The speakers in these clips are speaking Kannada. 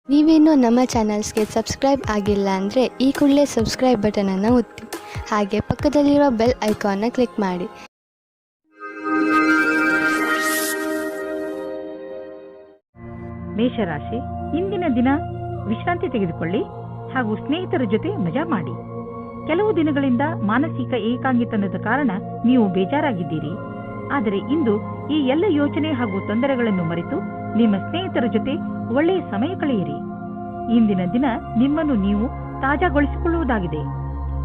ನೀವೇನೂ ನಮ್ಮ ಚಾನಲ್ಸ್ಗೆ ಸಬ್ಸ್ಕ್ರೈಬ್ ಆಗಿಲ್ಲ ಅಂದರೆ ಈ ಕೂಡಲೇ ಸಬ್ಸ್ಕ್ರೈಬ್ ಬಟನನ್ನು ಒತ್ತಿ ಹಾಗೆ ಪಕ್ಕದಲ್ಲಿರೋ ಬೆಲ್ ಐಕಾನ್ನ ಕ್ಲಿಕ್ ಮಾಡಿ. ಮೇಷರಾಶಿ, ಇಂದಿನ ದಿನ ವಿಶ್ರಾಂತಿ ತೆಗೆದುಕೊಳ್ಳಿ ಹಾಗೂ ಸ್ನೇಹಿತರ ಜೊತೆ ಮಜಾ ಮಾಡಿ. ಕೆಲವು ದಿನಗಳಿಂದ ಮಾನಸಿಕ ಏಕಾಂಗಿತನದ ಕಾರಣ ನೀವು ಬೇಜಾರಾಗಿದ್ದೀರಿ. ಆದರೆ ಇಂದು ಈ ಎಲ್ಲ ಯೋಚನೆ ಹಾಗೂ ತೊಂದರೆಗಳನ್ನು ಮರೆತು ನಿಮ್ಮ ಸ್ನೇಹಿತರ ಜೊತೆ ಒಳ್ಳೆಯ ಸಮಯ ಕಳೆಯಿರಿ. ಇಂದಿನ ದಿನ ನಿಮ್ಮನ್ನು ನೀವು ತಾಜಾಗೊಳಿಸಿಕೊಳ್ಳುವುದಾಗಿದೆ.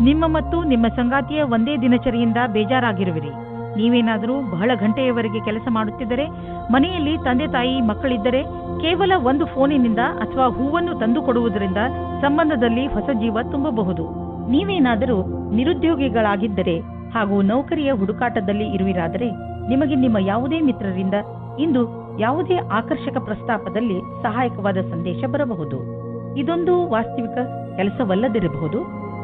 ನಿಮ್ಮ ಮತ್ತು ನಿಮ್ಮ ಸಂಗಾತಿಯ ಒಂದೇ ದಿನಚರಿಯಿಂದ ಬೇಜಾರಾಗಿರುವಿರಿ. ನೀವೇನಾದರೂ ಬಹಳ ಗಂಟೆಯವರೆಗೆ ಕೆಲಸ ಮಾಡುತ್ತಿದ್ದರೆ, ಮನೆಯಲ್ಲಿ ತಂದೆ ತಾಯಿ ಮಕ್ಕಳಿದ್ದರೆ ಕೇವಲ ಒಂದು ಫೋನಿನಿಂದ ಅಥವಾ ಹೂವನ್ನು ತಂದು ಕೊಡುವುದರಿಂದ ಸಂಬಂಧದಲ್ಲಿ ಹೊಸ ಜೀವ ತುಂಬಬಹುದು. ನೀವೇನಾದರೂ ನಿರುದ್ಯೋಗಿಗಳಾಗಿದ್ದರೆ ಹಾಗೂ ನೌಕರಿಯ ಹುಡುಕಾಟದಲ್ಲಿ ಇರುವಿರಾದರೆ, ನಿಮಗೆ ನಿಮ್ಮ ಯಾವುದೇ ಮಿತ್ರರಿಂದ ಇಂದು ಯಾವುದೇ ಆಕರ್ಷಕ ಪ್ರಸ್ತಾಪದಲ್ಲಿ ಸಹಾಯಕವಾದ ಸಂದೇಶ ಬರಬಹುದು. ಇದೊಂದು ವಾಸ್ತವಿಕ ಕೆಲಸವಲ್ಲದಿರಬಹುದು.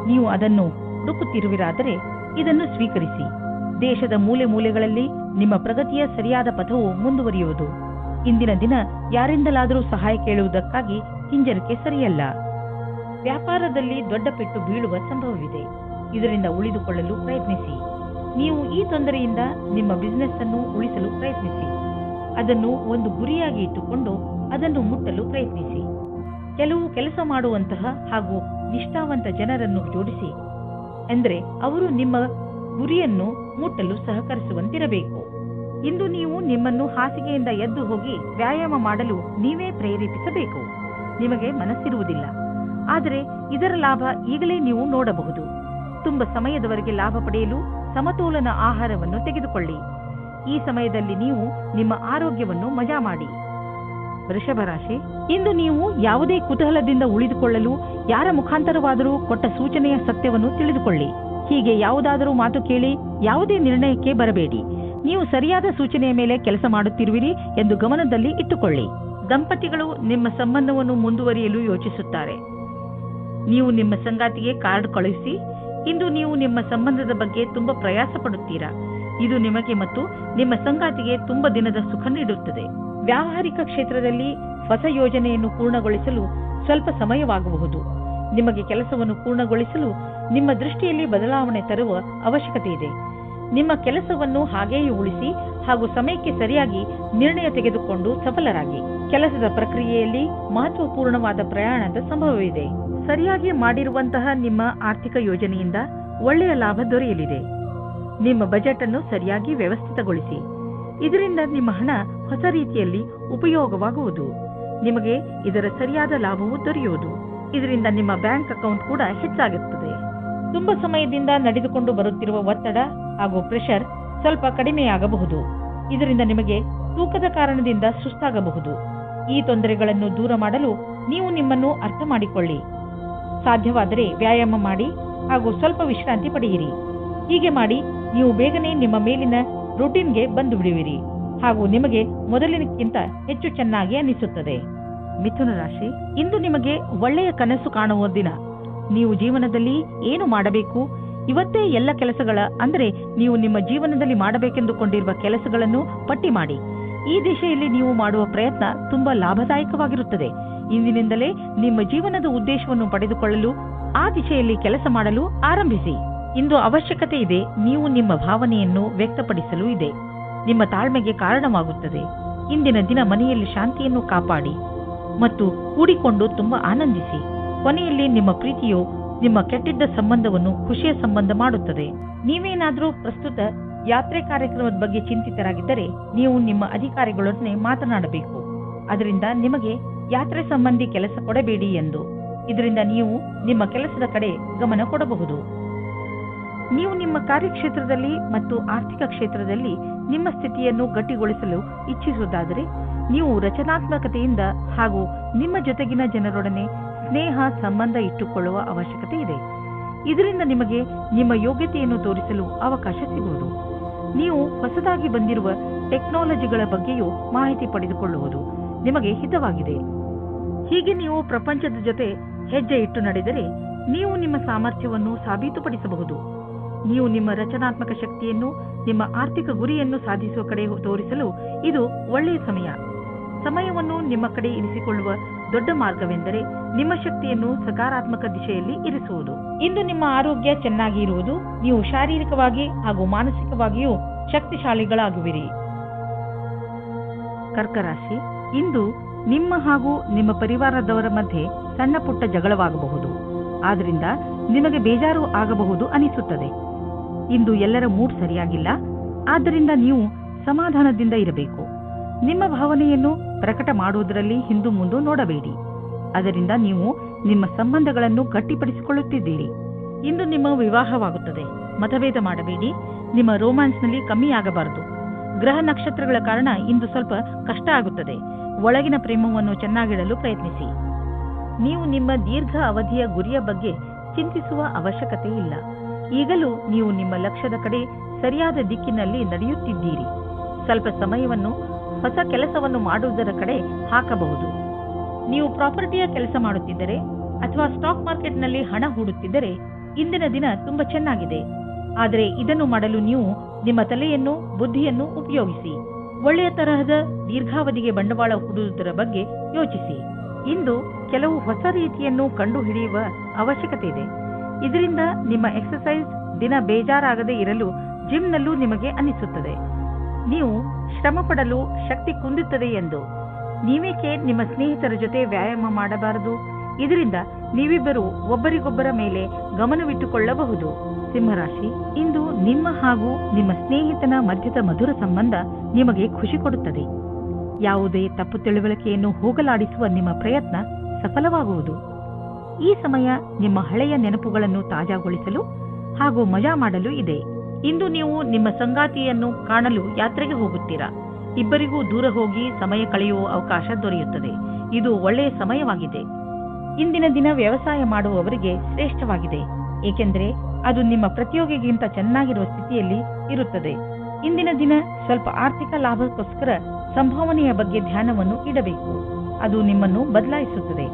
ನೀವು ಅದನ್ನು ಹುಡುಕುತ್ತಿರುವಿರಾದರೆ ಇದನ್ನು ಸ್ವೀಕರಿಸಿ. ದೇಶದ ಮೂಲೆ ಮೂಲೆಗಳಲ್ಲಿ ನಿಮ್ಮ ಪ್ರಗತಿಯ ಸರಿಯಾದ ಪಥವು ಮುಂದುವರಿಯುವುದು. ಇಂದಿನ ದಿನ ಯಾರಿಂದಲಾದರೂ ಸಹಾಯ ಕೇಳುವುದಕ್ಕಾಗಿ ಹಿಂಜರಿಕೆ ಸರಿಯಲ್ಲ. ವ್ಯಾಪಾರದಲ್ಲಿ ದೊಡ್ಡ ಪೆಟ್ಟು ಬೀಳುವ ಸಂಭವವಿದೆ. ಇದರಿಂದ ಉಳಿದುಕೊಳ್ಳಲು ಪ್ರಯತ್ನಿಸಿ. ನೀವು ಈ ತೊಂದರೆಯಿಂದ ನಿಮ್ಮ ಬಿಸಿನೆಸ್ ಅನ್ನು ಉಳಿಸಲು ಪ್ರಯತ್ನಿಸಿ. ಅದನ್ನು ಒಂದು ಗುರಿಯಾಗಿ ಇಟ್ಟುಕೊಂಡು ಅದನ್ನು ಮುಟ್ಟಲು ಪ್ರಯತ್ನಿಸಿ. ಕೆಲವು ಕೆಲಸ ಮಾಡುವಂತಹ ಹಾಗೂ ನಿಷ್ಠಾವಂತ ಜನರನ್ನು ಜೋಡಿಸಿ, ಅಂದರೆ ಅವರು ನಿಮ್ಮ ಗುರಿಯನ್ನು ಮುಟ್ಟಲು ಸಹಕರಿಸುವಂತಿರಬೇಕು. ಇಂದು ನೀವು ನಿಮ್ಮನ್ನು ಹಾಸಿಗೆಯಿಂದ ಎದ್ದು ಹೋಗಿ ವ್ಯಾಯಾಮ ಮಾಡಲು ನೀವೇ ಪ್ರೇರೇಪಿಸಬೇಕು. ನಿಮಗೆ ಮನಸ್ಸಿರುವುದಿಲ್ಲ, ಆದರೆ ಇದರ ಲಾಭ ಈಗಲೇ ನೀವು ನೋಡಬಹುದು. ತುಂಬ ಸಮಯದವರೆಗೆ ಲಾಭ ಪಡೆಯಲು ಸಮತೋಲನ ಆಹಾರವನ್ನು ತೆಗೆದುಕೊಳ್ಳಿ. ಈ ಸಮಯದಲ್ಲಿ ನೀವು ನಿಮ್ಮ ಆರೋಗ್ಯವನ್ನು ಮಜಾ ಮಾಡಿ. ವೃಷಭ ರಾಶಿ, ಇಂದು ನೀವು ಯಾವುದೇ ಕುತೂಹಲದಿಂದ ಉಳಿದುಕೊಳ್ಳಲು ಯಾರ ಮುಖಾಂತರವಾದರೂ ಕೊಟ್ಟ ಸೂಚನೆಯ ಸತ್ಯವನ್ನು ತಿಳಿದುಕೊಳ್ಳಿ. ಹೀಗೆ ಯಾವುದಾದರೂ ಮಾತು ಕೇಳಿ ಯಾವುದೇ ನಿರ್ಣಯಕ್ಕೆ ಬರಬೇಡಿ. ನೀವು ಸರಿಯಾದ ಸೂಚನೆಯ ಮೇಲೆ ಕೆಲಸ ಮಾಡುತ್ತಿರುವಿರಿ ಎಂದು ಗಮನದಲ್ಲಿ ಇಟ್ಟುಕೊಳ್ಳಿ. ದಂಪತಿಗಳು ನಿಮ್ಮ ಸಂಬಂಧವನ್ನು ಮುಂದುವರಿಯಲು ಯೋಚಿಸುತ್ತಾರೆ. ನೀವು ನಿಮ್ಮ ಸಂಗಾತಿಗೆ ಕಾರ್ಡ್ ಕಳುಹಿಸಿ. ಇಂದು ನೀವು ನಿಮ್ಮ ಸಂಬಂಧದ ಬಗ್ಗೆ ತುಂಬಾ ಪ್ರಯಾಸ ಪಡುತ್ತೀರಾ. ಇದು ನಿಮಗೆ ಮತ್ತು ನಿಮ್ಮ ಸಂಗಾತಿಗೆ ತುಂಬಾ ದಿನದ ಸುಖ ನೀಡುತ್ತದೆ. ವ್ಯಾವಹಾರಿಕ ಕ್ಷೇತ್ರದಲ್ಲಿ ಹೊಸ ಯೋಜನೆಯನ್ನು ಪೂರ್ಣಗೊಳಿಸಲು ಸ್ವಲ್ಪ ಸಮಯವಾಗಬಹುದು. ನಿಮಗೆ ಕೆಲಸವನ್ನು ಪೂರ್ಣಗೊಳಿಸಲು ನಿಮ್ಮ ದೃಷ್ಟಿಯಲ್ಲಿ ಬದಲಾವಣೆ ತರುವ ಅವಶ್ಯಕತೆ ಇದೆ. ನಿಮ್ಮ ಕೆಲಸವನ್ನು ಹಾಗೆಯೇ ಉಳಿಸಿ ಹಾಗೂ ಸಮಯಕ್ಕೆ ಸರಿಯಾಗಿ ನಿರ್ಣಯ ತೆಗೆದುಕೊಂಡು ಸಫಲರಾಗಿ. ಕೆಲಸದ ಪ್ರಕ್ರಿಯೆಯಲ್ಲಿ ಮಹತ್ವಪೂರ್ಣವಾದ ಪ್ರಯಾಣದ ಸಂಭವವಿದೆ. ಸರಿಯಾಗಿ ಮಾಡಿರುವಂತಹ ನಿಮ್ಮ ಆರ್ಥಿಕ ಯೋಜನೆಯಿಂದ ಒಳ್ಳೆಯ ಲಾಭ ದೊರೆಯಲಿದೆ. ನಿಮ್ಮ ಬಜೆಟ್ ಅನ್ನು ಸರಿಯಾಗಿ ವ್ಯವಸ್ಥಿತಗೊಳಿಸಿ. ಇದರಿಂದ ನಿಮ್ಮ ಹಣ ಹೊಸ ರೀತಿಯಲ್ಲಿ ಉಪಯೋಗವಾಗುವುದು. ನಿಮಗೆ ಇದರ ಸರಿಯಾದ ಲಾಭವು ದೊರೆಯುವುದು. ಇದರಿಂದ ನಿಮ್ಮ ಬ್ಯಾಂಕ್ ಅಕೌಂಟ್ ಕೂಡ ಹೆಚ್ಚಾಗುತ್ತದೆ. ತುಂಬಾ ಸಮಯದಿಂದ ನಡೆದುಕೊಂಡು ಬರುತ್ತಿರುವ ಒತ್ತಡ ಹಾಗೂ ಪ್ರೆಷರ್ ಸ್ವಲ್ಪ ಕಡಿಮೆಯಾಗಬಹುದು. ಇದರಿಂದ ನಿಮಗೆ ತೂಕದ ಕಾರಣದಿಂದ ಸುಸ್ತಾಗಬಹುದು. ಈ ತೊಂದರೆಗಳನ್ನು ದೂರ ಮಾಡಲು ನೀವು ನಿಮ್ಮನ್ನು ಅರ್ಥ ಮಾಡಿಕೊಳ್ಳಿ. ಸಾಧ್ಯವಾದರೆ ವ್ಯಾಯಾಮ ಮಾಡಿ ಹಾಗೂ ಸ್ವಲ್ಪ ವಿಶ್ರಾಂತಿ ಪಡೆಯಿರಿ. ಹೀಗೆ ಮಾಡಿ ನೀವು ಬೇಗನೆ ನಿಮ್ಮ ಮೇಲಿನ ರೂಟೀನ್ಗೆ ಬಂದು ಬಿಡುವಿರಿ ಹಾಗೂ ನಿಮಗೆ ಮೊದಲಿನಕ್ಕಿಂತ ಹೆಚ್ಚು ಚೆನ್ನಾಗಿ ಅನಿಸುತ್ತದೆ. ಮಿಥುನ ರಾಶಿ, ಇಂದು ನಿಮಗೆ ಒಳ್ಳೆಯ ಕನಸು ಕಾಣುವ ದಿನ. ನೀವು ಜೀವನದಲ್ಲಿ ಏನು ಮಾಡಬೇಕು, ಇವತ್ತೇ ಎಲ್ಲ ಕೆಲಸಗಳ ಅಂದರೆ ನೀವು ನಿಮ್ಮ ಜೀವನದಲ್ಲಿ ಮಾಡಬೇಕೆಂದುಕೊಂಡಿರುವ ಕೆಲಸಗಳನ್ನು ಪಟ್ಟಿ ಮಾಡಿ. ಈ ದಿಶೆಯಲ್ಲಿ ನೀವು ಮಾಡುವ ಪ್ರಯತ್ನ ತುಂಬಾ ಲಾಭದಾಯಕವಾಗಿರುತ್ತದೆ. ಇಂದಿನಿಂದಲೇ ನಿಮ್ಮ ಜೀವನದ ಉದ್ದೇಶವನ್ನು ಪಡೆದುಕೊಳ್ಳಲು ಆ ದಿಶೆಯಲ್ಲಿ ಕೆಲಸ ಮಾಡಲು ಆರಂಭಿಸಿ. ಇಂದು ಅವಶ್ಯಕತೆ ಇದೆ. ನೀವು ನಿಮ್ಮ ಭಾವನೆಯನ್ನು ವ್ಯಕ್ತಪಡಿಸಲು ಇದೆ. ನಿಮ್ಮ ತಾಳ್ಮೆಗೆ ಕಾರಣವಾಗುತ್ತದೆ. ಇಂದಿನ ದಿನ ಮನೆಯಲ್ಲಿ ಶಾಂತಿಯನ್ನು ಕಾಪಾಡಿ ಮತ್ತು ಕೂಡಿಕೊಂಡು ತುಂಬಾ ಆನಂದಿಸಿ. ಕೊನೆಯಲ್ಲಿ ನಿಮ್ಮ ಪ್ರೀತಿಯು ನಿಮ್ಮ ಕೆಟ್ಟಿದ್ದ ಸಂಬಂಧವನ್ನು ಖುಷಿಯ ಸಂಬಂಧ ಮಾಡುತ್ತದೆ. ನೀವೇನಾದರೂ ಪ್ರಸ್ತುತ ಯಾತ್ರೆ ಕಾರ್ಯಕ್ರಮದ ಬಗ್ಗೆ ಚಿಂತಿತರಾಗಿದ್ದರೆ ನೀವು ನಿಮ್ಮ ಅಧಿಕಾರಿಗಳೊಡನೆ ಮಾತನಾಡಬೇಕು. ಅದರಿಂದ ನಿಮಗೆ ಯಾತ್ರೆ ಸಂಬಂಧಿ ಕೆಲಸ ಕೊಡಬೇಡಿ ಎಂದು. ಇದರಿಂದ ನೀವು ನಿಮ್ಮ ಕೆಲಸದ ಕಡೆ ಗಮನ ಕೊಡಬಹುದು. ನೀವು ನಿಮ್ಮ ಕಾರ್ಯಕ್ಷೇತ್ರದಲ್ಲಿ ಮತ್ತು ಆರ್ಥಿಕ ಕ್ಷೇತ್ರದಲ್ಲಿ ನಿಮ್ಮ ಸ್ಥಿತಿಯನ್ನು ಗಟ್ಟಿಗೊಳಿಸಲು ಇಚ್ಛಿಸುವುದಾದರೆ ನೀವು ರಚನಾತ್ಮಕತೆಯಿಂದ ಹಾಗೂ ನಿಮ್ಮ ಜೊತೆಗಿನ ಜನರೊಡನೆ ಸ್ನೇಹ ಸಂಬಂಧ ಇಟ್ಟುಕೊಳ್ಳುವ ಅವಶ್ಯಕತೆ ಇದೆ. ಇದರಿಂದ ನಿಮಗೆ ನಿಮ್ಮ ಯೋಗ್ಯತೆಯನ್ನು ತೋರಿಸಲು ಅವಕಾಶ ಸಿಗುವುದು. ನೀವು ಹೊಸದಾಗಿ ಬಂದಿರುವ ಟೆಕ್ನಾಲಜಿಗಳ ಬಗ್ಗೆಯೂ ಮಾಹಿತಿ ಪಡೆದುಕೊಳ್ಳುವುದು ನಿಮಗೆ ಹಿತವಾಗಿದೆ. ಹೀಗೆ ನೀವು ಪ್ರಪಂಚದ ಜೊತೆ ಹೆಜ್ಜೆ ಇಟ್ಟು ನಡೆದರೆ ನೀವು ನಿಮ್ಮ ಸಾಮರ್ಥ್ಯವನ್ನು ಸಾಬೀತುಪಡಿಸಬಹುದು. ನೀವು ನಿಮ್ಮ ರಚನಾತ್ಮಕ ಶಕ್ತಿಯನ್ನು ನಿಮ್ಮ ಆರ್ಥಿಕ ಗುರಿಯನ್ನು ಸಾಧಿಸುವ ಕಡೆ ತೋರಿಸಲು ಇದು ಒಳ್ಳೆಯ ಸಮಯ. ಸಮಯವನ್ನು ನಿಮ್ಮ ಕಡೆ ಇರಿಸಿಕೊಳ್ಳುವ ದೊಡ್ಡ ಮಾರ್ಗವೆಂದರೆ ನಿಮ್ಮ ಶಕ್ತಿಯನ್ನು ಸಕಾರಾತ್ಮಕ ದಿಶೆಯಲ್ಲಿ ಇರಿಸುವುದು. ಇಂದು ನಿಮ್ಮ ಆರೋಗ್ಯ ಚೆನ್ನಾಗಿ ಇರುವುದು, ನೀವು ಶಾರೀರಿಕವಾಗಿ ಹಾಗೂ ಮಾನಸಿಕವಾಗಿಯೂ ಶಕ್ತಿಶಾಲಿಗಳಾಗುವಿರಿ. ಕರ್ಕ ರಾಶಿ, ಇಂದು ನಿಮ್ಮ ಹಾಗೂ ನಿಮ್ಮ ಪರಿವಾರದವರ ಮಧ್ಯೆ ಸಣ್ಣ ಪುಟ್ಟ ಜಗಳವಾಗಬಹುದು. ಆದ್ದರಿಂದ ನಿಮಗೆ ಬೇಜಾರು ಆಗಬಹುದು ಅನಿಸುತ್ತದೆ. ಇಂದು ಎಲ್ಲರ ಮೂಡ್ ಸರಿಯಾಗಿಲ್ಲ, ಆದ್ದರಿಂದ ನೀವು ಸಮಾಧಾನದಿಂದ ಇರಬೇಕು. ನಿಮ್ಮ ಭಾವನೆಯನ್ನು ಪ್ರಕಟ ಮಾಡುವುದರಲ್ಲಿ ಹಿಂದು ಮುಂದು ನೋಡಬೇಡಿ. ಅದರಿಂದ ನೀವು ನಿಮ್ಮ ಸಂಬಂಧಗಳನ್ನು ಗಟ್ಟಿಪಡಿಸಿಕೊಳ್ಳುತ್ತಿದ್ದೀರಿ. ಇಂದು ನಿಮ್ಮ ವಿವಾಹವಾಗುತ್ತದೆ. ಮತಭೇದ ಮಾಡಬೇಡಿ. ನಿಮ್ಮ ರೋಮ್ಯಾನ್ಸ್ನಲ್ಲಿ ಕಮ್ಮಿ ಆಗಬಾರದು. ಗ್ರಹ ನಕ್ಷತ್ರಗಳ ಕಾರಣ ಇಂದು ಸ್ವಲ್ಪ ಕಷ್ಟ ಆಗುತ್ತದೆ. ಒಳಗಿನ ಪ್ರೇಮವನ್ನು ಚೆನ್ನಾಗಿಡಲು ಪ್ರಯತ್ನಿಸಿ. ನೀವು ನಿಮ್ಮ ದೀರ್ಘ ಅವಧಿಯ ಗುರಿಯ ಬಗ್ಗೆ ಚಿಂತಿಸುವ ಅವಶ್ಯಕತೆ ಇಲ್ಲ. ಈಗಲೂ ನೀವು ನಿಮ್ಮ ಲಕ್ಷ್ಯದ ಕಡೆ ಸರಿಯಾದ ದಿಕ್ಕಿನಲ್ಲಿ ನಡೆಯುತ್ತಿದ್ದೀರಿ. ಸ್ವಲ್ಪ ಸಮಯವನ್ನು ಹೊಸ ಕೆಲಸವನ್ನು ಮಾಡುವುದರ ಕಡೆ ಹಾಕಬಹುದು. ನೀವು ಪ್ರಾಪರ್ಟಿಯ ಕೆಲಸ ಮಾಡುತ್ತಿದ್ದರೆ ಅಥವಾ ಸ್ಟಾಕ್ ಮಾರ್ಕೆಟ್ನಲ್ಲಿ ಹಣ ಹೂಡುತ್ತಿದ್ದರೆ ಇಂದಿನ ದಿನ ತುಂಬಾ ಚೆನ್ನಾಗಿದೆ. ಆದರೆ ಇದನ್ನು ಮಾಡಲು ನೀವು ನಿಮ್ಮ ತಲೆಯನ್ನು, ಬುದ್ಧಿಯನ್ನು ಉಪಯೋಗಿಸಿ. ಒಳ್ಳೆಯ ತರಹದ ದೀರ್ಘಾವಧಿಗೆ ಬಂಡವಾಳ ಹೂಡುವುದರ ಬಗ್ಗೆ ಯೋಚಿಸಿ. ಇಂದು ಕೆಲವು ಹೊಸ ರೀತಿಯನ್ನು ಕಂಡುಹಿಡಿಯುವ ಅವಶ್ಯಕತೆ ಇದೆ. ಇದರಿಂದ ನಿಮ್ಮ ಎಕ್ಸರ್ಸೈಸ್ ದಿನ ಬೇಜಾರಾಗದೇ ಇರಲು ಜಿಮ್ನಲ್ಲೂ ನಿಮಗೆ ಅನಿಸುತ್ತದೆ. ನೀವು ಶ್ರಮ ಪಡಲು ಶಕ್ತಿ ಕುಂದುತ್ತದೆ ಎಂದು. ನೀವೇಕೆ ನಿಮ್ಮ ಸ್ನೇಹಿತರ ಜೊತೆ ವ್ಯಾಯಾಮ ಮಾಡಬಾರದು? ಇದರಿಂದ ನೀವಿಬ್ಬರು ಒಬ್ಬರಿಗೊಬ್ಬರ ಮೇಲೆ ಗಮನವಿಟ್ಟುಕೊಳ್ಳಬಹುದು. ಸಿಂಹರಾಶಿ, ಇಂದು ನಿಮ್ಮ ಹಾಗೂ ನಿಮ್ಮ ಸ್ನೇಹಿತನ ಮಧ್ಯದ ಮಧುರ ಸಂಬಂಧ ನಿಮಗೆ ಖುಷಿ ಕೊಡುತ್ತದೆ. ಯಾವುದೇ ತಪ್ಪು ತಿಳುವಳಿಕೆಯನ್ನು ಹೋಗಲಾಡಿಸುವ ನಿಮ್ಮ ಪ್ರಯತ್ನ ಸಫಲವಾಗುವುದು. ಈ ಸಮಯ ನಿಮ್ಮ ಹಳೆಯ ನೆನಪುಗಳನ್ನು ತಾಜಾಗೊಳಿಸಲು ಹಾಗೂ ಮಜಾ ಮಾಡಲು ಇದೆ. ಇಂದು ನೀವು ನಿಮ್ಮ ಸಂಗಾತಿಯನ್ನು ಕಾಣಲು ಯಾತ್ರೆಗೆ ಹೋಗುತ್ತೀರಾ. ಇಬ್ಬರಿಗೂ ದೂರ ಹೋಗಿ ಸಮಯ ಕಳೆಯುವ ಅವಕಾಶ ದೊರೆಯುತ್ತದೆ. ಇದು ಒಳ್ಳೆಯ ಸಮಯವಾಗಿದೆ. ಇಂದಿನ ದಿನ ವ್ಯವಸಾಯ ಮಾಡುವವರಿಗೆ ಶ್ರೇಷ್ಠವಾಗಿದೆ, ಏಕೆಂದರೆ ಅದು ನಿಮ್ಮ ಪ್ರತಿಯೋಗಿಗಿಂತ ಚೆನ್ನಾಗಿರುವ ಸ್ಥಿತಿಯಲ್ಲಿ ಇರುತ್ತದೆ. ಇಂದಿನ ದಿನ ಸ್ವಲ್ಪ ಆರ್ಥಿಕ ಲಾಭಕ್ಕೋಸ್ಕರ ಸಂಭಾವನೆಯ ಬಗ್ಗೆ ಧ್ಯಾನವನ್ನು ಇಡಬೇಕು. ಅದು ನಿಮ್ಮನ್ನು ಬದಲಾಯಿಸುತ್ತದೆ.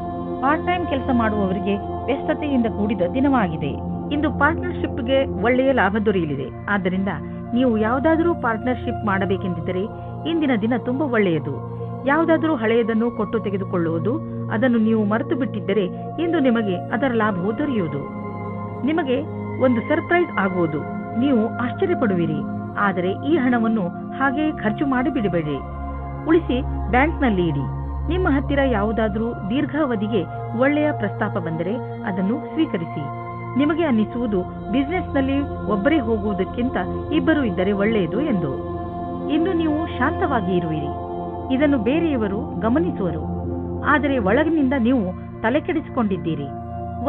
ಪಾರ್ಟ್ ಟೈಮ್ ಕೆಲಸ ಮಾಡುವವರಿಗೆ ವ್ಯಸ್ತತೆಯಿಂದ ಕೂಡಿದ ದಿನವಾಗಿದೆ. ಇಂದು ಪಾರ್ಟ್ನರ್ಶಿಪ್ಗೆ ಒಳ್ಳೆಯ ಲಾಭ ದೊರೆಯಲಿದೆ. ಆದ್ದರಿಂದ ನೀವು ಯಾವುದಾದರೂ ಪಾರ್ಟ್ನರ್ಶಿಪ್ ಮಾಡಬೇಕೆಂದಿದ್ದರೆ ಇಂದಿನ ದಿನ ತುಂಬಾ ಒಳ್ಳೆಯದು. ಯಾವುದಾದರೂ ಹಳೆಯದನ್ನು ಕೊಟ್ಟು ತೆಗೆದುಕೊಳ್ಳುವುದು, ಅದನ್ನು ನೀವು ಮರೆತು ಬಿಟ್ಟಿದ್ದರೆ ಇಂದು ನಿಮಗೆ ಅದರ ಲಾಭವು ದೊರೆಯುವುದು. ನಿಮಗೆ ಒಂದು ಸರ್ಪ್ರೈಸ್ ಆಗುವುದು. ನೀವು ಆಶ್ಚರ್ಯಪಡುವಿರಿ. ಆದರೆ ಈ ಹಣವನ್ನು ಹಾಗೆಯೇ ಖರ್ಚು ಮಾಡಿಬಿಡಬೇಡಿ. ಉಳಿಸಿ ಬ್ಯಾಂಕ್ನಲ್ಲಿ ಇಡಿ. ನಿಮ್ಮ ಹತ್ತಿರ ಯಾವುದಾದರೂ ದೀರ್ಘಾವಧಿಗೆ ಒಳ್ಳೆಯ ಪ್ರಸ್ತಾಪ ಬಂದರೆ ಅದನ್ನು ಸ್ವೀಕರಿಸಿ. ನಿಮಗೆ ಅನ್ನಿಸುವುದು ಬಿಸಿನೆಸ್ನಲ್ಲಿ ಒಬ್ಬರೇ ಹೋಗುವುದಕ್ಕಿಂತ ಇಬ್ಬರು ಇದ್ದರೆ ಒಳ್ಳೆಯದು ಎಂದು. ಇಂದು ನೀವು ಶಾಂತವಾಗಿ ಇರುವಿರಿ. ಇದನ್ನು ಬೇರೆಯವರು ಗಮನಿಸುವರು. ಆದರೆ ಒಳಗಿನಿಂದ ನೀವು ತಲೆಕೆಡಿಸಿಕೊಂಡಿದ್ದೀರಿ.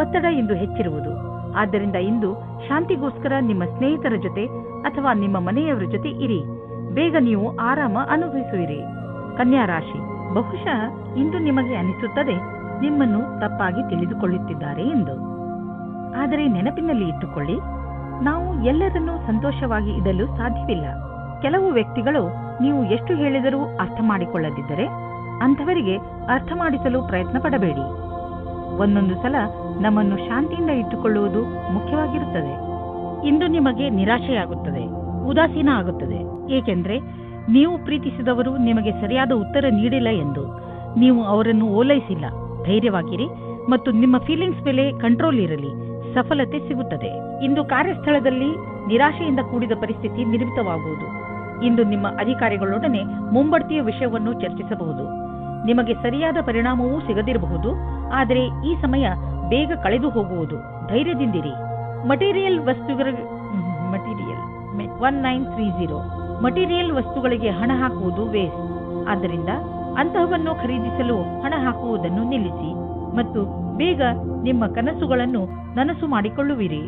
ಒತ್ತಡ ಇಂದು ಹೆಚ್ಚಿರುವುದು. ಆದ್ದರಿಂದ ಇಂದು ಶಾಂತಿಗೋಸ್ಕರ ನಿಮ್ಮ ಸ್ನೇಹಿತರ ಜೊತೆ ಅಥವಾ ನಿಮ್ಮ ಮನೆಯವರ ಜೊತೆ ಇರಿ. ಬೇಗ ನೀವು ಆರಾಮ ಅನುಭವಿಸುವಿರಿ. ಕನ್ಯಾ ರಾಶಿ, ಬಹುಶಃ ಇಂದು ನಿಮಗೆ ಅನಿಸುತ್ತದೆ ನಿಮ್ಮನ್ನು ತಪ್ಪಾಗಿ ತಿಳಿದುಕೊಳ್ಳುತ್ತಿದ್ದಾರೆ ಎಂದು. ಆದರೆ ನೆನಪಿನಲ್ಲಿ ಇಟ್ಟುಕೊಳ್ಳಿ, ನಾವು ಎಲ್ಲರನ್ನೂ ಸಂತೋಷವಾಗಿ ಇಡಲು ಸಾಧ್ಯವಿಲ್ಲ. ಕೆಲವು ವ್ಯಕ್ತಿಗಳು ನೀವು ಎಷ್ಟು ಹೇಳಿದರೂ ಅರ್ಥ ಮಾಡಿಕೊಳ್ಳದಿದ್ದರೆ ಅಂಥವರಿಗೆ ಅರ್ಥ ಮಾಡಿಸಲು ಪ್ರಯತ್ನ ಪಡಬೇಡಿ. ಒಂದೊಂದು ಸಲ ನಮ್ಮನ್ನು ಶಾಂತಿಯಿಂದ ಇಟ್ಟುಕೊಳ್ಳುವುದು ಮುಖ್ಯವಾಗಿರುತ್ತದೆ. ಇಂದು ನಿಮಗೆ ನಿರಾಶೆಯಾಗುತ್ತದೆ, ಉದಾಸೀನ ಆಗುತ್ತದೆ, ಏಕೆಂದರೆ ನೀವು ಪ್ರೀತಿಸಿದವರು ನಿಮಗೆ ಸರಿಯಾದ ಉತ್ತರ ನೀಡಿಲ್ಲ ಎಂದು. ನೀವು ಅವರನ್ನು ಓಲೈಸಿಲ್ಲ. ಧೈರ್ಯವಾಗಿರಿ ಮತ್ತು ನಿಮ್ಮ ಫೀಲಿಂಗ್ಸ್ ಮೇಲೆ ಕಂಟ್ರೋಲ್ ಇರಲಿ. ಸಫಲತೆ ಸಿಗುತ್ತದೆ. ಇಂದು ಕಾರ್ಯಸ್ಥಳದಲ್ಲಿ ನಿರಾಶೆಯಿಂದ ಕೂಡಿದ ಪರಿಸ್ಥಿತಿ ನಿರ್ಮಿತವಾಗುವುದು. ಇಂದು ನಿಮ್ಮ ಅಧಿಕಾರಿಗಳೊಡನೆ ಮುಂಬಡ್ತಿಯ ವಿಷಯವನ್ನು ಚರ್ಚಿಸಬಹುದು. ನಿಮಗೆ ಸರಿಯಾದ ಪರಿಣಾಮವೂ ಸಿಗದಿರಬಹುದು. ಆದರೆ ಈ ಸಮಯ ಬೇಗ ಕಳೆದು ಹೋಗುವುದು. ಧೈರ್ಯದಿಂದಿರಿ. ಮಟೀರಿಯಲ್ 1930 ಮಟೀರಿಯಲ್ ವಸ್ತುಗಳಿಗೆ ಹಣ ಹಾಕುವುದು ವೇಸ್ಟ್. ಆದ್ದರಿಂದ ಅಂತಹವನ್ನು ಖರೀದಿಸಲು ಹಣ ಹಾಕುವುದನ್ನು ನಿಲ್ಲಿಸಿ ಮತ್ತು ಬೇಗ ನಿಮ್ಮ ಕನಸುಗಳನ್ನು ನನಸು ಮಾಡಿಕೊಳ್ಳುವಿರಿ.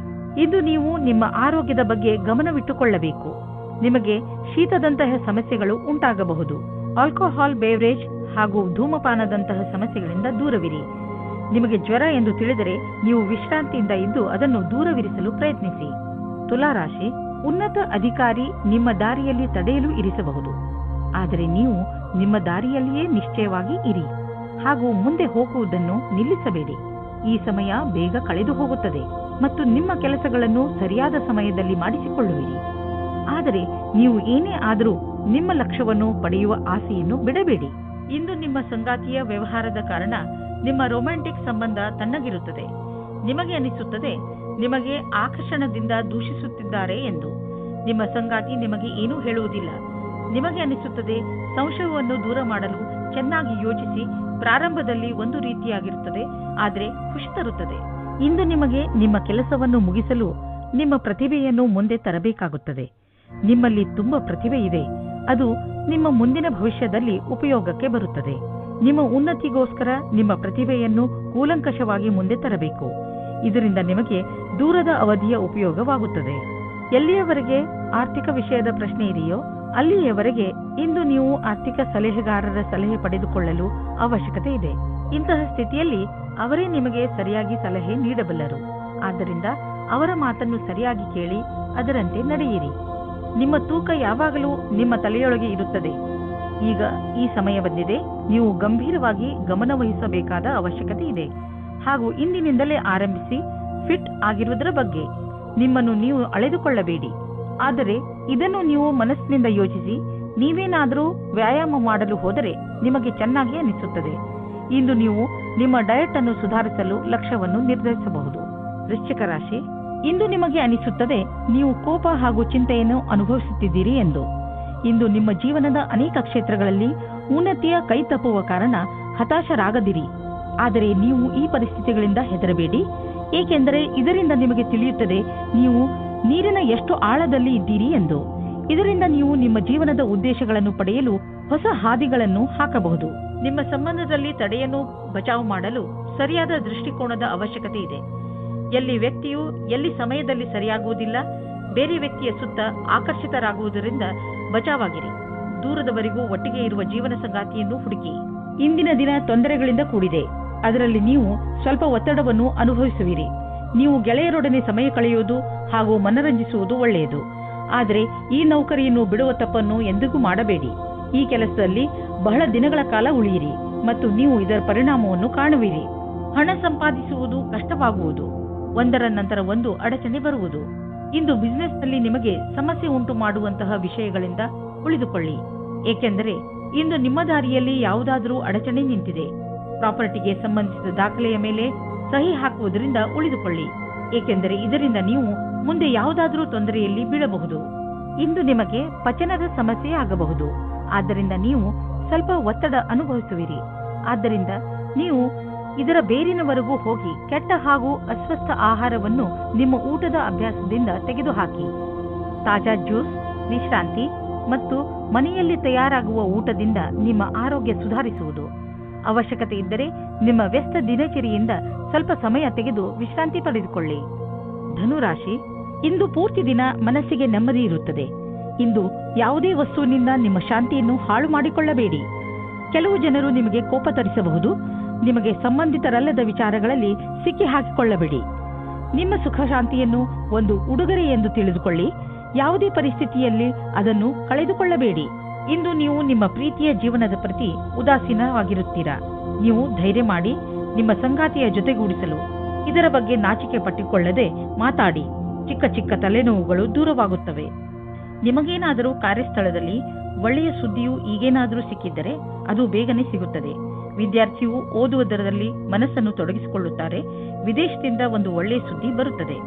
ಇಂದು ನೀವು ನಿಮ್ಮ ಆರೋಗ್ಯದ ಬಗ್ಗೆ ಗಮನವಿಟ್ಟುಕೊಳ್ಳಬೇಕು. ನಿಮಗೆ ಶೀತದಂತಹ ಸಮಸ್ಯೆಗಳು ಉಂಟಾಗಬಹುದು. ಆಲ್ಕೋಹಾಲ್, ಬೇವರೇಜ್ ಹಾಗೂ ಧೂಮಪಾನದಂತಹ ಸಮಸ್ಯೆಗಳಿಂದ ದೂರವಿರಿ. ನಿಮಗೆ ಜ್ವರ ಎಂದು ತಿಳಿದರೆ ನೀವು ವಿಶ್ರಾಂತಿಯಿಂದ ಇದ್ದು ಅದನ್ನು ದೂರವಿರಿಸಲು ಪ್ರಯತ್ನಿಸಿ. ತುಲಾರಾಶಿ, ಉನ್ನತ ಅಧಿಕಾರಿ ನಿಮ್ಮ ದಾರಿಯಲ್ಲಿ ತಡೆಯಲು ಇರಿಸಬಹುದು. ಆದರೆ ನೀವು ನಿಮ್ಮ ದಾರಿಯಲ್ಲಿಯೇ ನಿಶ್ಚಯವಾಗಿ ಇರಿ ಹಾಗೂ ಮುಂದೆ ಹೋಗುವುದನ್ನು ನಿಲ್ಲಿಸಬೇಡಿ. ಈ ಸಮಯ ಬೇಗ ಕಳೆದು ಹೋಗುತ್ತದೆ ಮತ್ತು ನಿಮ್ಮ ಕೆಲಸಗಳನ್ನು ಸರಿಯಾದ ಸಮಯದಲ್ಲಿ ಮಾಡಿಸಿಕೊಳ್ಳುವಿರಿ. ಆದರೆ ನೀವು ಏನೇ ಆದರೂ ನಿಮ್ಮ ಲಕ್ಷ್ಯವನ್ನು ಪಡೆಯುವ ಆಸೆಯನ್ನು ಬಿಡಬೇಡಿ. ಇಂದು ನಿಮ್ಮ ಸಂಗಾತಿಯ ವ್ಯವಹಾರದ ಕಾರಣ ನಿಮ್ಮ ರೊಮ್ಯಾಂಟಿಕ್ ಸಂಬಂಧ ತಣ್ಣಗಿರುತ್ತದೆ. ನಿಮಗೆ ಅನಿಸುತ್ತದೆ ನಿಮಗೆ ಆಕರ್ಷಣದಿಂದ ದೂಷಿಸುತ್ತಿದ್ದಾರೆ ಎಂದು. ನಿಮ್ಮ ಸಂಗಾತಿ ನಿಮಗೆ ಏನೂ ಹೇಳುವುದಿಲ್ಲ. ನಿಮಗೆ ಅನಿಸುತ್ತದೆ ಸಂಶಯವನ್ನು ದೂರ ಮಾಡಲು ಚೆನ್ನಾಗಿ ಯೋಚಿಸಿ. ಪ್ರಾರಂಭದಲ್ಲಿ ಒಂದು ರೀತಿಯಾಗಿರುತ್ತದೆ, ಆದರೆ ಖುಷಿ ತರುತ್ತದೆ. ಇಂದು ನಿಮಗೆ ನಿಮ್ಮ ಕೆಲಸವನ್ನು ಮುಗಿಸಲು ನಿಮ್ಮ ಪ್ರತಿಭೆಯನ್ನು ಮುಂದೆ ತರಬೇಕಾಗುತ್ತದೆ. ನಿಮ್ಮಲ್ಲಿ ತುಂಬಾ ಪ್ರತಿಭೆ ಇದೆ. ಅದು ನಿಮ್ಮ ಮುಂದಿನ ಭವಿಷ್ಯದಲ್ಲಿ ಉಪಯೋಗಕ್ಕೆ ಬರುತ್ತದೆ. ನಿಮ್ಮ ಉನ್ನತಿಗೋಸ್ಕರ ನಿಮ್ಮ ಪ್ರತಿಭೆಯನ್ನು ಕೂಲಂಕಷವಾಗಿ ಮುಂದೆ ತರಬೇಕು. ಇದರಿಂದ ನಿಮಗೆ ದೂರದ ಅವಧಿಯ ಉಪಯೋಗವಾಗುತ್ತದೆ. ಎಲ್ಲಿಯವರೆಗೆ ಆರ್ಥಿಕ ವಿಷಯದ ಪ್ರಶ್ನೆ ಇದೆಯೋ ಅಲ್ಲಿಯವರೆಗೆ ಇಂದು ನೀವು ಆರ್ಥಿಕ ಸಲಹೆಗಾರರ ಸಲಹೆ ಪಡೆದುಕೊಳ್ಳಲು ಅವಶ್ಯಕತೆ ಇದೆ. ಇಂತಹ ಸ್ಥಿತಿಯಲ್ಲಿ ಅವರೇ ನಿಮಗೆ ಸರಿಯಾಗಿ ಸಲಹೆ ನೀಡಬಲ್ಲರು. ಆದ್ದರಿಂದ ಅವರ ಮಾತನ್ನು ಸರಿಯಾಗಿ ಕೇಳಿ ಅದರಂತೆ ನಡೆಯಿರಿ. ನಿಮ್ಮ ತೂಕ ಯಾವಾಗಲೂ ನಿಮ್ಮ ತಲೆಯೊಳಗೆ ಇರುತ್ತದೆ. ಈಗ ಈ ಸಮಯ ಬಂದಿದೆ. ನೀವು ಗಂಭೀರವಾಗಿ ಗಮನವಹಿಸಬೇಕಾದ ಅವಶ್ಯಕತೆ ಇದೆ. ಹಾಗೂ ಇಂದಿನಿಂದಲೇ ಆರಂಭಿಸಿ ಫಿಟ್ ಆಗಿರುವುದರ ಬಗ್ಗೆ ನಿಮ್ಮನ್ನು ನೀವು ಅಳೆದುಕೊಳ್ಳಬೇಡಿ. ಆದರೆ ಇದನ್ನು ನೀವು ಮನಸ್ಸಿನಿಂದ ಯೋಚಿಸಿ. ನೀವೇನಾದರೂ ವ್ಯಾಯಾಮ ಮಾಡಲು ಹೋದರೆ ನಿಮಗೆ ಚೆನ್ನಾಗಿ ಅನಿಸುತ್ತದೆ. ಇಂದು ನೀವು ನಿಮ್ಮ ಡಯಟ್ ಅನ್ನು ಸುಧಾರಿಸಲು ಲಕ್ಷ್ಯವನ್ನು ನಿರ್ಧರಿಸಬಹುದು. ವೃಶ್ಚಿಕ ರಾಶಿ, ಇಂದು ನಿಮಗೆ ಅನಿಸುತ್ತದೆ ನೀವು ಕೋಪ ಹಾಗೂ ಚಿಂತೆಯನ್ನು ಅನುಭವಿಸುತ್ತಿದ್ದೀರಿ ಎಂದು. ಇಂದು ನಿಮ್ಮ ಜೀವನದ ಅನೇಕ ಕ್ಷೇತ್ರಗಳಲ್ಲಿ ಉನ್ನತಿಯ ಕೈ ತಪ್ಪುವ ಕಾರಣ ಹತಾಶರಾಗದಿರಿ. ಆದರೆ ನೀವು ಈ ಪರಿಸ್ಥಿತಿಗಳಿಂದ ಹೆದರಬೇಡಿ, ಏಕೆಂದರೆ ಇದರಿಂದ ನಿಮಗೆ ತಿಳಿಯುತ್ತದೆ ನೀವು ನೀರಿನ ಎಷ್ಟು ಆಳದಲ್ಲಿ ಇದ್ದೀರಿ ಎಂದು. ಇದರಿಂದ ನೀವು ನಿಮ್ಮ ಜೀವನದ ಉದ್ದೇಶಗಳನ್ನು ಪಡೆಯಲು ಹೊಸ ಹಾದಿಗಳನ್ನು ಹಾಕಬಹುದು. ನಿಮ್ಮ ಸಂಬಂಧದಲ್ಲಿ ತಡೆಯನ್ನು ಬಚಾವು ಮಾಡಲು ಸರಿಯಾದ ದೃಷ್ಟಿಕೋನದ ಅವಶ್ಯಕತೆ ಇದೆ. ಎಲ್ಲಿ ವ್ಯಕ್ತಿಯು ಎಲ್ಲಿ ಸಮಯದಲ್ಲಿ ಸರಿಯಾಗುವುದಿಲ್ಲ, ಬೇರೆ ವ್ಯಕ್ತಿಯ ಸುತ್ತ ಆಕರ್ಷಿತರಾಗುವುದರಿಂದ ಬಚಾವಾಗಿರಿ. ದೂರದವರೆಗೂ ಒಟ್ಟಿಗೆ ಇರುವ ಜೀವನ ಸಂಗಾತಿಯನ್ನು ಹುಡುಕಿ. ಇಂದಿನ ದಿನ ತೊಂದರೆಗಳಿಂದ ಕೂಡಿದೆ. ಅದರಲ್ಲಿ ನೀವು ಸ್ವಲ್ಪ ಒತ್ತಡವನ್ನು ಅನುಭವಿಸುವಿರಿ. ನೀವು ಗೆಳೆಯರೊಡನೆ ಸಮಯ ಕಳೆಯುವುದು ಹಾಗೂ ಮನರಂಜಿಸುವುದು ಒಳ್ಳೆಯದು. ಆದರೆ ಈ ನೌಕರಿಯನ್ನು ಬಿಡುವ ತಪ್ಪನ್ನು ಎಂದಿಗೂ ಮಾಡಬೇಡಿ. ಈ ಕೆಲಸದಲ್ಲಿ ಬಹಳ ದಿನಗಳ ಕಾಲ ಉಳಿಯಿರಿ ಮತ್ತು ನೀವು ಇದರ ಪರಿಣಾಮವನ್ನು ಕಾಣುವಿರಿ. ಹಣ ಸಂಪಾದಿಸುವುದು ಕಷ್ಟವಾಗುವುದು. ಒಂದರ ನಂತರ ಒಂದು ಅಡಚಣೆ ಬರುವುದು. ಇಂದು ಬಿಸಿನೆಸ್ನಲ್ಲಿ ನಿಮಗೆ ಸಮಸ್ಯೆ ಉಂಟು ಮಾಡುವಂತಹ ವಿಷಯಗಳಿಂದ ಉಳಿದುಕೊಳ್ಳಿ, ಏಕೆಂದರೆ ಇಂದು ನಿಮ್ಮ ದಾರಿಯಲ್ಲಿ ಯಾವುದಾದರೂ ಅಡಚಣೆ ನಿಂತಿದೆ. ಪ್ರಾಪರ್ಟಿಗೆ ಸಂಬಂಧಿಸಿದ ದಾಖಲೆಯ ಮೇಲೆ ಸಹಿ ಹಾಕುವುದರಿಂದ ಉಳಿದುಕೊಳ್ಳಿ, ಏಕೆಂದರೆ ಇದರಿಂದ ನೀವು ಮುಂದೆ ಯಾವುದಾದರೂ ತೊಂದರೆಯಲ್ಲಿ ಬೀಳಬಹುದು. ಇಂದು ನಿಮಗೆ ಪಚನದ ಸಮಸ್ಯೆ ಆಗಬಹುದು. ಆದ್ದರಿಂದ ನೀವು ಸ್ವಲ್ಪ ಒತ್ತಡ ಅನುಭವಿಸುವಿರಿ. ಆದ್ದರಿಂದ ನೀವು ಇದರ ಬೇರಿನವರೆಗೂ ಹೋಗಿ ಕೆಟ್ಟ ಹಾಗೂ ಅಸ್ವಸ್ಥ ಆಹಾರವನ್ನು ನಿಮ್ಮ ಊಟದ ಅಭ್ಯಾಸದಿಂದ ತೆಗೆದುಹಾಕಿ. ತಾಜಾ ಜ್ಯೂಸ್, ವಿಶ್ರಾಂತಿ ಮತ್ತು ಮನೆಯಲ್ಲಿ ತಯಾರಾಗುವ ಊಟದಿಂದ ನಿಮ್ಮ ಆರೋಗ್ಯ ಸುಧಾರಿಸುವುದು. ಅವಶ್ಯಕತೆ ಇದ್ದರೆ ನಿಮ್ಮ ವ್ಯಸ್ತ ದಿನಚರಿಯಿಂದ ಸ್ವಲ್ಪ ಸಮಯ ತೆಗೆದು ವಿಶ್ರಾಂತಿ ಪಡೆದುಕೊಳ್ಳಿ. ಧನುರಾಶಿ, ಇಂದು ಪೂರ್ತಿ ದಿನ ಮನಸ್ಸಿಗೆ ನೆಮ್ಮದಿ ಇರುತ್ತದೆ. ಇಂದು ಯಾವುದೇ ವಸ್ತುವಿನಿಂದ ನಿಮ್ಮ ಶಾಂತಿಯನ್ನು ಹಾಳು ಮಾಡಿಕೊಳ್ಳಬೇಡಿ. ಕೆಲವು ಜನರು ನಿಮಗೆ ಕೋಪ ತರಿಸಬಹುದು. ನಿಮಗೆ ಸಂಬಂಧಿತರಲ್ಲದ ವಿಚಾರಗಳಲ್ಲಿ ಸಿಕ್ಕಿ ಹಾಕಿಕೊಳ್ಳಬೇಡಿ. ನಿಮ್ಮ ಸುಖ ಶಾಂತಿಯನ್ನು ಒಂದು ಉಡುಗೊರೆ ಎಂದು ತಿಳಿದುಕೊಳ್ಳಿ. ಯಾವುದೇ ಪರಿಸ್ಥಿತಿಯಲ್ಲಿ ಅದನ್ನು ಕಳೆದುಕೊಳ್ಳಬೇಡಿ. ಇಂದು ನೀವು ನಿಮ್ಮ ಪ್ರೀತಿಯ ಜೀವನದ ಪ್ರತಿ ಉದಾಸೀನವಾಗಿರುತ್ತೀರಾ. ನೀವು ಧೈರ್ಯ ಮಾಡಿ ನಿಮ್ಮ ಸಂಗಾತಿಯ ಜೊತೆಗೂಡಿಸಲು ಇದರ ಬಗ್ಗೆ ನಾಚಿಕೆ ಪಟ್ಟಿಕೊಳ್ಳದೆ ಮಾತಾಡಿ. ಚಿಕ್ಕ ಚಿಕ್ಕ ತಲೆನೋವುಗಳು ದೂರವಾಗುತ್ತವೆ. ನಿಮಗೇನಾದರೂ ಕಾರ್ಯಸ್ಥಳದಲ್ಲಿ ಒಳ್ಳೆಯ ಸುದ್ದಿಯು ಈಗೇನಾದರೂ ಸಿಕ್ಕಿದ್ದರೆ ಅದು ಬೇಗನೆ ಸಿಗುತ್ತದೆ. ವಿದ್ಯಾರ್ಥಿಯು ಓದುವುದರಲ್ಲಿ ಮನಸ್ಸನ್ನು ತೊಡಗಿಸಿಕೊಳ್ಳುತ್ತಾರೆ. ವಿದೇಶದಿಂದ ಒಂದು ಒಳ್ಳೆಯ ಸುದ್ದಿ ಬರುತ್ತದೆ.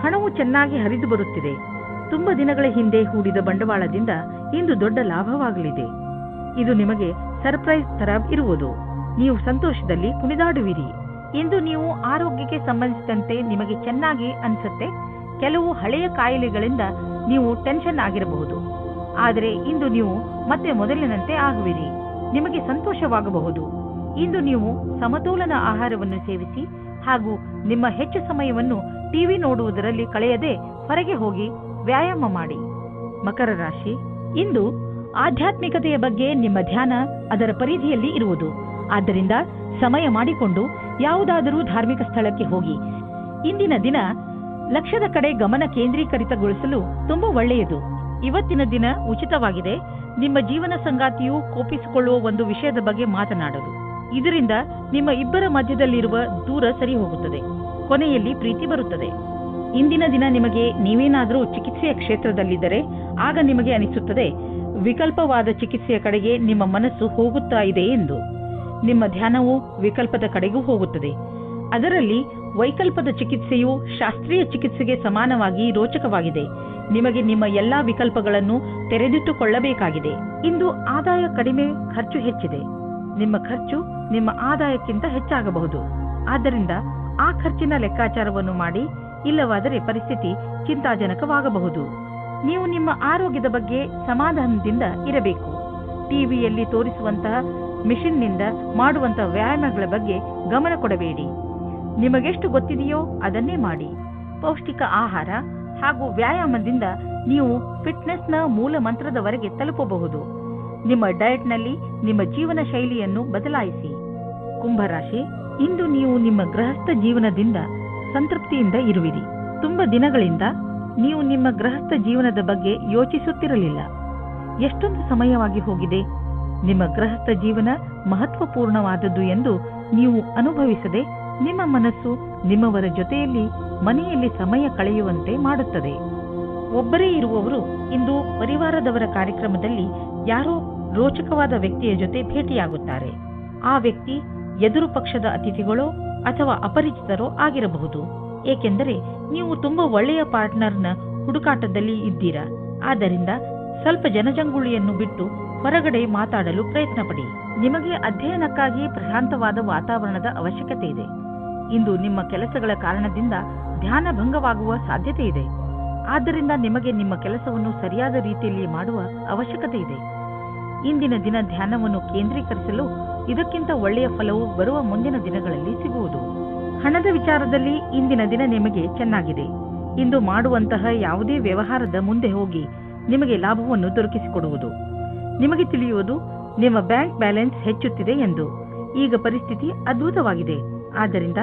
ಹಣವು ಚೆನ್ನಾಗಿ ಹರಿದು ಬರುತ್ತಿದೆ. ತುಂಬಾ ದಿನಗಳ ಹಿಂದೆ ಹೂಡಿದ ಬಂಡವಾಳದಿಂದ ಇಂದು ದೊಡ್ಡ ಲಾಭವಾಗಲಿದೆ. ಇದು ನಿಮಗೆ ಸರ್ಪ್ರೈಸ್ ತರ ಇರುವುದು. ನೀವು ಸಂತೋಷದಲ್ಲಿ ಕುಣಿದಾಡುವಿರಿ. ಇಂದು ನೀವು ಆರೋಗ್ಯಕ್ಕೆ ಸಂಬಂಧಿಸಿದಂತೆ ನಿಮಗೆ ಚೆನ್ನಾಗಿ ಅನಿಸುತ್ತೆ. ಕೆಲವು ಹಳೆಯ ಕಾಯಿಲೆಗಳಿಂದ ನೀವು ಟೆನ್ಷನ್ ಆಗಿರಬಹುದು. ಆದರೆ ಇಂದು ನೀವು ಮತ್ತೆ ಮೊದಲಿನಂತೆ ಆಗುವಿರಿ. ನಿಮಗೆ ಸಂತೋಷವಾಗಬಹುದು. ಇಂದು ನೀವು ಸಮತೋಲನ ಆಹಾರವನ್ನು ಸೇವಿಸಿ ಹಾಗೂ ನಿಮ್ಮ ಹೆಚ್ಚು ಸಮಯವನ್ನು ಟಿವಿ ನೋಡುವುದರಲ್ಲಿ ಕಳೆಯದೆ ಹೊರಗೆ ಹೋಗಿ ವ್ಯಾಯಾಮ ಮಾಡಿ. ಮಕರ ರಾಶಿ, ಇಂದು ಆಧ್ಯಾತ್ಮಿಕತೆಯ ಬಗ್ಗೆ ನಿಮ್ಮ ಧ್ಯಾನ ಅದರ ಪರಿಧಿಯಲ್ಲಿ ಇರುವುದು. ಆದ್ದರಿಂದ ಸಮಯ ಮಾಡಿಕೊಂಡು ಯಾವುದಾದರೂ ಧಾರ್ಮಿಕ ಸ್ಥಳಕ್ಕೆ ಹೋಗಿ. ಇಂದಿನ ದಿನ ಲಕ್ಷ್ಯದ ಕಡೆ ಗಮನ ಕೇಂದ್ರೀಕರಿತಗೊಳಿಸಲು ತುಂಬಾ ಒಳ್ಳೆಯದು. ಇವತ್ತಿನ ದಿನ ಉಚಿತವಾಗಿದೆ. ನಿಮ್ಮ ಜೀವನ ಸಂಗಾತಿಯು ಕೋಪಿಸಿಕೊಳ್ಳುವ ಒಂದು ವಿಷಯದ ಬಗ್ಗೆ ಮಾತನಾಡಲು. ಇದರಿಂದ ನಿಮ್ಮ ಇಬ್ಬರ ಮಧ್ಯದಲ್ಲಿರುವ ದೂರ ಸರಿ ಹೋಗುತ್ತದೆ. ಕೊನೆಯಲ್ಲಿ ಪ್ರೀತಿ ಬರುತ್ತದೆ. ಇಂದಿನ ದಿನ ನಿಮಗೆ ನೀವೇನಾದರೂ ಚಿಕಿತ್ಸೆಯ ಕ್ಷೇತ್ರದಲ್ಲಿದ್ದರೆ ಆಗ ನಿಮಗೆ ಅನಿಸುತ್ತದೆ ವಿಕಲ್ಪವಾದ ಚಿಕಿತ್ಸೆಯ ಕಡೆಗೆ ನಿಮ್ಮ ಮನಸ್ಸು ಹೋಗುತ್ತಾ ಇದೆ ಎಂದು. ನಿಮ್ಮ ಧ್ಯಾನವು ವಿಕಲ್ಪದ ಕಡೆಗೂ ಹೋಗುತ್ತದೆ. ಅದರಲ್ಲಿ ವೈಕಲ್ಪದ ಚಿಕಿತ್ಸೆಯು ಶಾಸ್ತ್ರೀಯ ಚಿಕಿತ್ಸೆಗೆ ಸಮಾನವಾಗಿ ರೋಚಕವಾಗಿದೆ. ನಿಮಗೆ ನಿಮ್ಮ ಎಲ್ಲಾ ವಿಕಲ್ಪಗಳನ್ನು ತೆರೆದಿಟ್ಟುಕೊಳ್ಳಬೇಕಾಗಿದೆ. ಇಂದು ಆದಾಯ ಕಡಿಮೆ, ಖರ್ಚು ಹೆಚ್ಚಿದೆ. ನಿಮ್ಮ ಖರ್ಚು ನಿಮ್ಮ ಆದಾಯಕ್ಕಿಂತ ಹೆಚ್ಚಾಗಬಹುದು. ಆದ್ದರಿಂದ ಆ ಖರ್ಚಿನ ಲೆಕ್ಕಾಚಾರವನ್ನು ಮಾಡಿ, ಇಲ್ಲವಾದರೆ ಪರಿಸ್ಥಿತಿ ಚಿಂತಾಜನಕವಾಗಬಹುದು. ನೀವು ನಿಮ್ಮ ಆರೋಗ್ಯದ ಬಗ್ಗೆ ಸಮಾಧಾನದಿಂದ ಇರಬೇಕು. ಟಿವಿಯಲ್ಲಿ ತೋರಿಸುವಂತಹ ಮಿಷನ್ನಿಂದ ಮಾಡುವಂತಹ ವ್ಯಾಯಾಮಗಳ ಬಗ್ಗೆ ಗಮನ ಕೊಡಬೇಡಿ. ನಿಮಗೆಷ್ಟು ಗೊತ್ತಿದೆಯೋ ಅದನ್ನೇ ಮಾಡಿ. ಪೌಷ್ಟಿಕ ಆಹಾರ ಹಾಗೂ ವ್ಯಾಯಾಮದಿಂದ ನೀವು ಫಿಟ್ನೆಸ್ನ ಮೂಲ ಮಂತ್ರದವರೆಗೆ ತಲುಪಬಹುದು. ನಿಮ್ಮ ಡಯಟ್ನಲ್ಲಿ ನಿಮ್ಮ ಜೀವನ ಶೈಲಿಯನ್ನು ಬದಲಾಯಿಸಿ. ಕುಂಭರಾಶಿ, ಇಂದು ನೀವು ನಿಮ್ಮ ಗೃಹಸ್ಥ ಜೀವನದಿಂದ ಸಂತೃಪ್ತಿಯಿಂದ ಇರುವಿರಿ. ತುಂಬ ದಿನಗಳಿಂದ ನೀವು ನಿಮ್ಮ ಗೃಹಸ್ಥ ಜೀವನದ ಬಗ್ಗೆ ಯೋಚಿಸುತ್ತಿರಲಿಲ್ಲ. ಎಷ್ಟೊಂದು ಸಮಯವಾಗಿ ಹೋಗಿದೆ. ನಿಮ್ಮ ಗೃಹಸ್ಥ ಜೀವನ ಮಹತ್ವಪೂರ್ಣವಾದದ್ದು ಎಂದು ನೀವು ಅನುಭವಿಸದೆ ನಿಮ್ಮ ಮನಸ್ಸು ನಿಮ್ಮವರ ಜೊತೆಯಲ್ಲಿ ಮನೆಯಲ್ಲಿ ಸಮಯ ಕಳೆಯುವಂತೆ ಮಾಡುತ್ತದೆ. ಒಬ್ಬರೇ ಇರುವವರು ಇಂದು ಪರಿವಾರದವರ ಕಾರ್ಯಕ್ರಮದಲ್ಲಿ ಯಾರೋ ರೋಚಕವಾದ ವ್ಯಕ್ತಿಯ ಜೊತೆ ಭೇಟಿಯಾಗುತ್ತಾರೆ. ಆ ವ್ಯಕ್ತಿ ಎದುರು ಪಕ್ಷದ ಅತಿಥಿಗಳೋ ಅಥವಾ ಅಪರಿಚಿತರೋ ಆಗಿರಬಹುದು. ಏಕೆಂದರೆ ನೀವು ತುಂಬಾ ಒಳ್ಳೆಯ ಪಾರ್ಟ್ನರ್ನ ಹುಡುಕಾಟದಲ್ಲಿ ಇದ್ದೀರಾ. ಆದ್ದರಿಂದ ಸ್ವಲ್ಪ ಜನಜಂಗುಳಿಯನ್ನು ಬಿಟ್ಟು ಹೊರಗಡೆ ಮಾತಾಡಲು ಪ್ರಯತ್ನ ಪಡಿ. ನಿಮಗೆ ಅಧ್ಯಯನಕ್ಕಾಗಿ ಪ್ರಶಾಂತವಾದ ವಾತಾವರಣದ ಅವಶ್ಯಕತೆ ಇದೆ. ಇಂದು ನಿಮ್ಮ ಕೆಲಸಗಳ ಕಾರಣದಿಂದ ಧ್ಯಾನ ಭಂಗವಾಗುವ ಸಾಧ್ಯತೆ ಇದೆ. ಆದ್ದರಿಂದ ನಿಮಗೆ ನಿಮ್ಮ ಕೆಲಸವನ್ನು ಸರಿಯಾದ ರೀತಿಯಲ್ಲಿ ಮಾಡುವ ಅವಶ್ಯಕತೆ ಇದೆ. ಇಂದಿನ ದಿನ ಧ್ಯಾನವನ್ನು ಕೇಂದ್ರೀಕರಿಸಲು ಇದಕ್ಕಿಂತ ಒಳ್ಳೆಯ ಫಲವು ಬರುವ ಮುಂದಿನ ದಿನಗಳಲ್ಲಿ ಸಿಗುವುದು. ಹಣದ ವಿಚಾರದಲ್ಲಿ ಇಂದಿನ ದಿನ ನಿಮಗೆ ಚೆನ್ನಾಗಿದೆ. ಇಂದು ಮಾಡುವಂತಹ ಯಾವುದೇ ವ್ಯವಹಾರದ ಮುಂದೆ ಹೋಗಿ ನಿಮಗೆ ಲಾಭವನ್ನು ದೊರಕಿಸಿಕೊಡುವುದು. ನಿಮಗೆ ತಿಳಿಯುವುದು ನಿಮ್ಮ ಬ್ಯಾಂಕ್ ಬ್ಯಾಲೆನ್ಸ್ ಹೆಚ್ಚುತ್ತಿದೆ ಎಂದು. ಈಗ ಪರಿಸ್ಥಿತಿ ಅದ್ಭುತವಾಗಿದೆ. ಆದ್ದರಿಂದ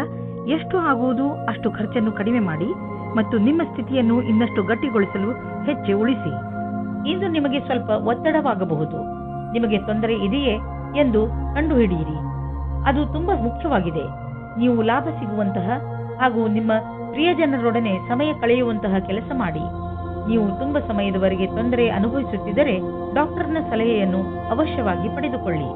ಎಷ್ಟು ಆಗುವುದು ಅಷ್ಟು ಖರ್ಚನ್ನು ಕಡಿಮೆ ಮಾಡಿ ಮತ್ತು ನಿಮ್ಮ ಸ್ಥಿತಿಯನ್ನು ಇನ್ನಷ್ಟು ಗಟ್ಟಿಗೊಳಿಸಲು ಹೆಚ್ಚು ಉಳಿಸಿ. ಇಂದು ನಿಮಗೆ ಸ್ವಲ್ಪ ಒತ್ತಡವಾಗಬಹುದು. ನಿಮಗೆ ತೊಂದರೆ ಇದೆಯೇ ಎಂದು ಕಂಡುಹಿಡಿಯಿರಿ. ಅದು ತುಂಬಾ ಮುಖ್ಯವಾಗಿದೆ. ನೀವು ಲಾಭ ಸಿಗುವಂತಹ ಹಾಗೂ ನಿಮ್ಮ ಪ್ರಿಯಜನರೊಡನೆ ಸಮಯ ಕಳೆಯುವಂತಹ ಕೆಲಸ ಮಾಡಿ. ನೀವು ತುಂಬಾ ಸಮಯದವರೆಗೆ ತೊಂದರೆ ಅನುಭವಿಸುತ್ತಿದ್ದರೆ ಡಾಕ್ಟರ್ನ ಸಲಹೆಯನ್ನು ಅವಶ್ಯವಾಗಿ ಪಡೆದುಕೊಳ್ಳಿ.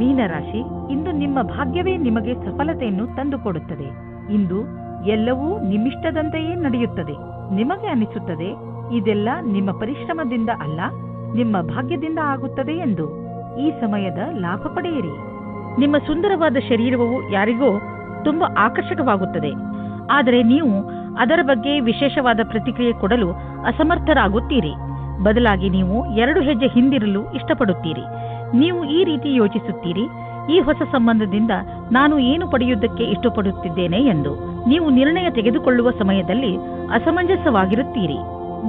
ಮೀನರಾಶಿ, ಇಂದು ನಿಮ್ಮ ಭಾಗ್ಯವೇ ನಿಮಗೆ ಸಫಲತೆಯನ್ನು ತಂದುಕೊಡುತ್ತದೆ. ಇಂದು ಎಲ್ಲವೂ ನಿಮ್ಮಿಷ್ಟದಂತೆಯೇ ನಡೆಯುತ್ತದೆ. ನಿಮಗೆ ಅನಿಸುತ್ತದೆ ಇದೆಲ್ಲ ನಿಮ್ಮ ಪರಿಶ್ರಮದಿಂದ ಅಲ್ಲ, ನಿಮ್ಮ ಭಾಗ್ಯದಿಂದ ಆಗುತ್ತದೆ ಎಂದು. ಈ ಸಮಯದ ಲಾಭ ಪಡೆಯಿರಿ. ನಿಮ್ಮ ಸುಂದರವಾದ ಶರೀರವು ಯಾರಿಗೋ ತುಂಬಾ ಆಕರ್ಷಕವಾಗುತ್ತದೆ. ಆದರೆ ನೀವು ಅದರ ಬಗ್ಗೆ ವಿಶೇಷವಾದ ಪ್ರತಿಕ್ರಿಯೆ ಕೊಡಲು ಅಸಮರ್ಥರಾಗುತ್ತೀರಿ. ಬದಲಾಗಿ ನೀವು 2 ಹೆಜ್ಜೆ ಹಿಂದಿರಲು ಇಷ್ಟಪಡುತ್ತೀರಿ. ನೀವು ಈ ರೀತಿ ಯೋಚಿಸುತ್ತೀರಿ, ಈ ಹೊಸ ಸಂಬಂಧದಿಂದ ನಾನು ಏನು ಪಡೆಯುವುದಕ್ಕೆ ಇಷ್ಟಪಡುತ್ತಿದ್ದೇನೆ ಎಂದು. ನೀವು ನಿರ್ಣಯ ತೆಗೆದುಕೊಳ್ಳುವ ಸಮಯದಲ್ಲಿ ಅಸಮಂಜಸವಾಗಿರುತ್ತೀರಿ.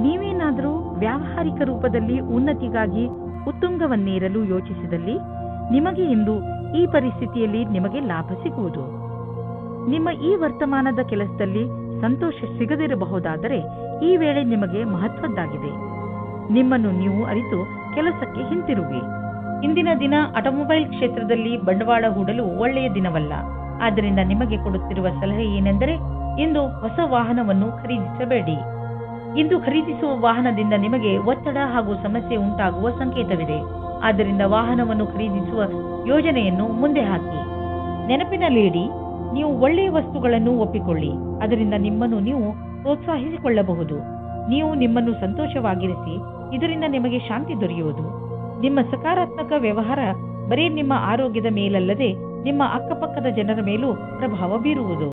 ನೀವೇನಾದರೂ ವ್ಯಾವಹಾರಿಕ ರೂಪದಲ್ಲಿ ಉನ್ನತಿಗಾಗಿ ಉತ್ತುಂಗವನ್ನೇರಲು ಯೋಚಿಸಿದಲ್ಲಿ ನಿಮಗೆ ಇಂದು ಈ ಪರಿಸ್ಥಿತಿಯಲ್ಲಿ ನಿಮಗೆ ಲಾಭ ಸಿಗುವುದು. ನಿಮ್ಮ ಈ ವರ್ತಮಾನದ ಕೆಲಸದಲ್ಲಿ ಸಂತೋಷ ಸಿಗದಿರಬಹುದಾದರೆ ಈ ವೇಳೆ ನಿಮಗೆ ಮಹತ್ವದ್ದಾಗಿದೆ. ನಿಮ್ಮನ್ನು ನೀವು ಅರಿತು ಕೆಲಸಕ್ಕೆ ಹಿಂತಿರುಗಿ. ಇಂದಿನ ದಿನ ಆಟೋಮೊಬೈಲ್ ಕ್ಷೇತ್ರದಲ್ಲಿ ಬಂಡವಾಳ ಹೂಡಲು ಒಳ್ಳೆಯ ದಿನವಲ್ಲ. ಆದ್ದರಿಂದ ನಿಮಗೆ ಕೊಡುತ್ತಿರುವ ಸಲಹೆ ಏನೆಂದರೆ ಇಂದು ಹೊಸ ವಾಹನವನ್ನು ಖರೀದಿಸಬೇಡಿ. ಇಂದು ಖರೀದಿಸುವ ವಾಹನದಿಂದ ನಿಮಗೆ ಒತ್ತಡ ಹಾಗೂ ಸಮಸ್ಯೆ ಉಂಟಾಗುವ ಸಂಕೇತವಿದೆ. ಆದ್ದರಿಂದ ವಾಹನವನ್ನು ಖರೀದಿಸುವ ಯೋಜನೆಯನ್ನು ಮುಂದೆ ಹಾಕಿ. ನೆನಪಿನಲ್ಲಿಡಿ, ನೀವು ಒಳ್ಳೆಯ ವಸ್ತುಗಳನ್ನು ಒಪ್ಪಿಕೊಳ್ಳಿ. ಅದರಿಂದ ನಿಮ್ಮನ್ನು ನೀವು ಪ್ರೋತ್ಸಾಹಿಸಿಕೊಳ್ಳಬಹುದು. ನೀವು ನಿಮ್ಮನ್ನು ಸಂತೋಷವಾಗಿರಿಸಿ, ಇದರಿಂದ ನಿಮಗೆ ಶಾಂತಿ ದೊರೆಯುವುದು. ನಿಮ್ಮ ಸಕಾರಾತ್ಮಕ ವ್ಯವಹಾರ ಬರೀ ನಿಮ್ಮ ಆರೋಗ್ಯದ ಮೇಲಲ್ಲದೆ ನಿಮ್ಮ ಅಕ್ಕಪಕ್ಕದ ಜನರ ಮೇಲೂ ಪ್ರಭಾವ ಬೀರುವುದು.